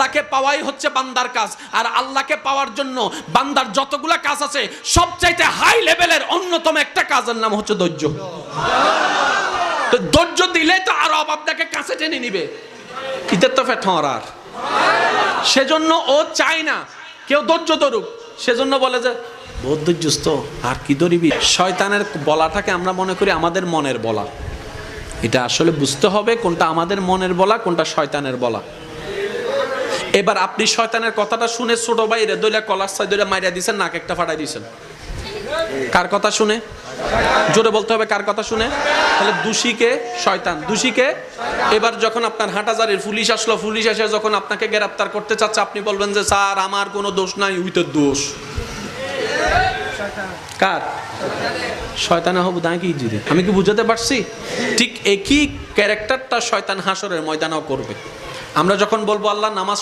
আল্লাহকে পাওয়াই হচ্ছে বান্দার কাজ। আর আল্লাহকে পাওয়ার জন্য বান্দার যতগুলা কাজ আছে সবচাইতে হাই লেভেলের অন্যতম একটা কাজের নাম হচ্ছে ধৈর্য। তো ধৈর্য দিলে তো আরো আপনাকে কাছে টেনে নিবে, ইতে তো ফেটরার। সেজন্য ও চায় না কেউ ধৈর্য ধরুক, সেজন্য বলে যে বহুত ধৈর্যস্ত আর কি ধরিবি। শয়তানের বলাটাকে আমরা মনে করি আমাদের মনের বলা। এটা আসলে বুঝতে হবে কোনটা আমাদের মনের বলা, কোনটা শয়তানের বলা। এবার আপনি শয়তানের কথাটা শুনে ছোট ভাইরে দইলা কলার সাই দইলা মাইরা দিয়েছেন, নাক একটা ফাটাই দিয়েছেন। কার কথা শুনে? জোরে বলতে হবে, কার কথা শুনে? তাহলে দোষীকে শয়তান, দোষীকে। এবার যখন আপনার হাটাজারির পুলিশ আসলো, পুলিশ এসে যখন আপনাকে গ্রেফতার করতে চাচ্ছে, আপনি বলবেন যে স্যার আমার কোনো দোষ নাই, উইতের দোষ। কার? শয়তান হব না কি জিরে? আমি কি বুঝাতে পারছি? ঠিক একই ক্যারেক্টারটা শয়তান হাসরের ময়দানেও করবে। আমরা যখন বলবো আল্লাহ নামাজ